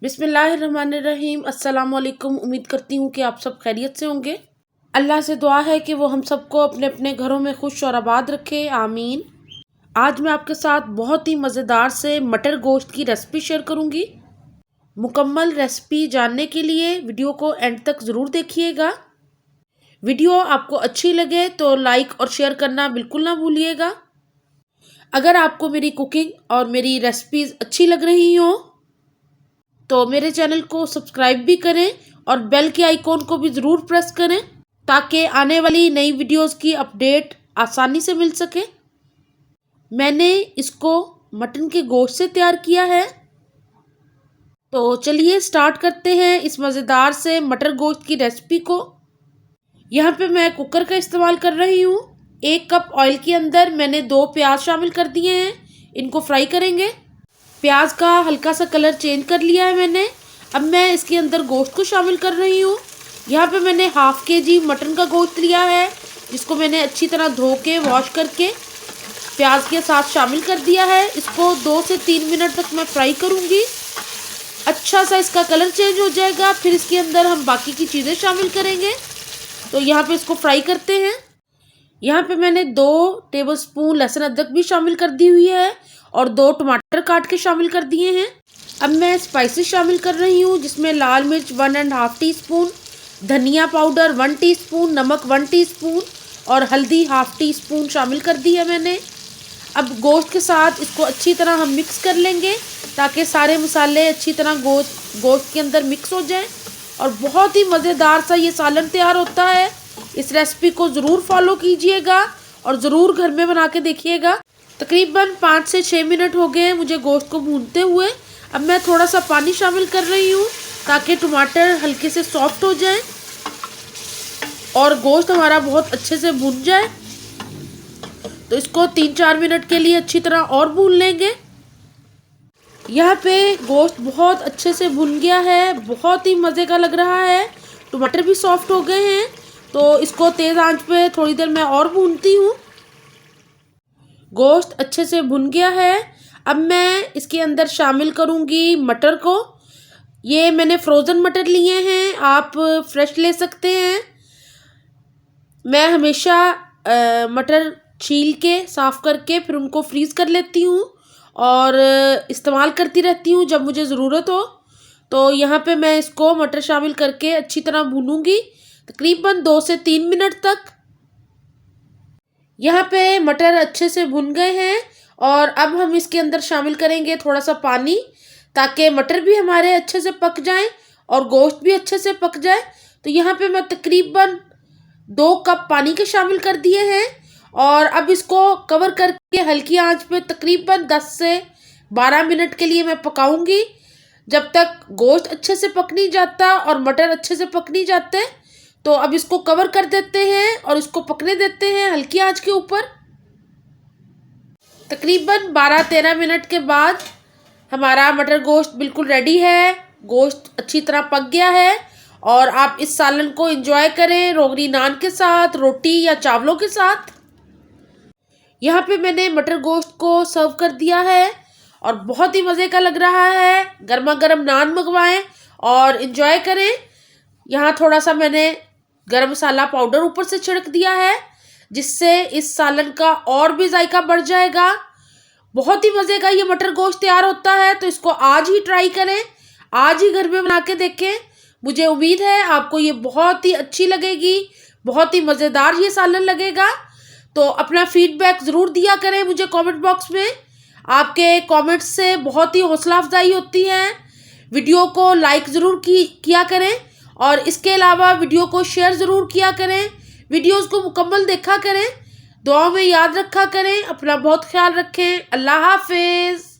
बिस्मिल्लाहिर्रहमानिर्रहीम। अस्सलाम वालेकुम। उम्मीद करती हूँ कि आप सब खैरियत से होंगे। अल्लाह से दुआ है कि वो हम सबको अपने अपने घरों में खुश और आबाद रखे, आमीन। आज मैं आपके साथ बहुत ही मज़ेदार से मटर गोश्त की रेसिपी शेयर करूँगी। मुकम्मल रेसिपी जानने के लिए वीडियो को एंड तक ज़रूर देखिएगा। वीडियो आपको अच्छी लगे तो लाइक और शेयर करना बिल्कुल ना भूलिएगा। अगर आपको मेरी कुकिंग और मेरी रेसिपीज़ अच्छी लग रही हो तो मेरे चैनल को सब्सक्राइब भी करें और बेल के आइकॉन को भी ज़रूर प्रेस करें ताकि आने वाली नई वीडियोस की अपडेट आसानी से मिल सके। मैंने इसको मटन के गोश्त से तैयार किया है। तो चलिए स्टार्ट करते हैं इस मज़ेदार से मटर गोश्त की रेसिपी को। यहाँ पे मैं कुकर का इस्तेमाल कर रही हूँ। 1 कप ऑयल के अंदर मैंने 2 प्याज शामिल कर दिए हैं। इनको फ्राई करेंगे। प्याज का हल्का सा कलर चेंज कर लिया है मैंने। अब मैं इसके अंदर गोश्त को शामिल कर रही हूँ। यहाँ पे मैंने हाफ केजी मटन का गोश्त लिया है, जिसको मैंने अच्छी तरह धो के वॉश करके प्याज के साथ शामिल कर दिया है। इसको 2 से 3 मिनट तक मैं फ्राई करूँगी। अच्छा सा इसका कलर चेंज हो जाएगा, फिर इसके अंदर हम बाकी की चीज़ें शामिल करेंगे। तो यहाँ पे इसको फ्राई करते हैं। यहाँ पे मैंने 2 टेबलस्पून लहसुन अदरक भी शामिल कर दी हुई है और 2 टमाटर काट के शामिल कर दिए हैं। अब मैं स्पाइसेस शामिल कर रही हूँ, जिसमें लाल मिर्च 1.5 टीस्पून, धनिया पाउडर 1 टीस्पून, नमक 1 टीस्पून और हल्दी ½ टीस्पून शामिल कर दी है मैंने। अब गोश्त के साथ इसको अच्छी तरह हम मिक्स कर लेंगे ताकि सारे मसाले अच्छी तरह गोश्त के अंदर मिक्स हो जाएं और बहुत ही मज़ेदार सा ये सालन तैयार होता है। इस रेसिपी को ज़रूर फॉलो कीजिएगा और ज़रूर घर में बना के देखिएगा। तकरीबन 5 से 6 मिनट हो गए हैं मुझे गोश्त को भूनते हुए। अब मैं थोड़ा सा पानी शामिल कर रही हूँ ताकि टमाटर हल्के से सॉफ्ट हो जाए और गोश्त हमारा बहुत अच्छे से भून जाए। तो इसको 3-4 मिनट के लिए अच्छी तरह और भून लेंगे। यहाँ पे गोश्त बहुत अच्छे से भुन गया है, बहुत ही मज़े का लग रहा है। टमाटर भी सॉफ्ट हो गए हैं। तो इसको तेज़ आंच पे थोड़ी देर मैं और भूनती हूँ। गोश्त अच्छे से भुन गया है। अब मैं इसके अंदर शामिल करूँगी मटर को। ये मैंने फ्रोज़न मटर लिए हैं, आप फ्रेश ले सकते हैं। मैं हमेशा मटर छील के साफ़ करके फिर उनको फ्रीज़ कर लेती हूँ और इस्तेमाल करती रहती हूँ जब मुझे ज़रूरत हो। तो यहाँ पे मैं इसको मटर शामिल करके अच्छी तरह भूनूंगी तकरीबन 2 से 3 मिनट तक। यहाँ पे मटर अच्छे से भुन गए हैं और अब हम इसके अंदर शामिल करेंगे थोड़ा सा पानी ताकि मटर भी हमारे अच्छे से पक जाएं और गोश्त भी अच्छे से पक जाए। तो यहाँ पे मैं तकरीबन 2 कप पानी के शामिल कर दिए हैं और अब इसको कवर करके हल्की आंच पे तकरीबन 10 से 12 मिनट के लिए मैं पकाऊंगी, जब तक गोश्त अच्छे से पक नहीं जाता और मटर अच्छे से पक नहीं जाते। तो अब इसको कवर कर देते हैं और इसको पकने देते हैं हल्की आंच के ऊपर। तकरीबन 12-13 मिनट के बाद हमारा मटर गोश्त बिल्कुल रेडी है। गोश्त अच्छी तरह पक गया है और आप इस सालन को एंजॉय करें रोगनी नान के साथ, रोटी या चावलों के साथ। यहाँ पे मैंने मटर गोश्त को सर्व कर दिया है और बहुत ही मज़े का लग रहा है। गर्मा गर्म नान मंगवाएं और एंजॉय करें। यहाँ थोड़ा सा मैंने गरम मसाला पाउडर ऊपर से छिड़क दिया है, जिससे इस सालन का और भी जायका बढ़ जाएगा। बहुत ही मज़े का ये मटर गोश्त तैयार होता है। तो इसको आज ही ट्राई करें, आज ही घर में बना के देखें। मुझे उम्मीद है आपको ये बहुत ही अच्छी लगेगी, बहुत ही मज़ेदार ये सालन लगेगा। तो अपना फीडबैक ज़रूर दिया करें मुझे कमेंट बॉक्स में। आपके कमेंट्स से बहुत ही हौसला अफजाई होती है। वीडियो को लाइक ज़रूर किया करें और इसके अलावा वीडियो को शेयर ज़रूर किया करें। वीडियोस को मुकम्मल देखा करें। दुआ में याद रखा करें। अपना बहुत ख्याल रखें। अल्लाह हाफिज़।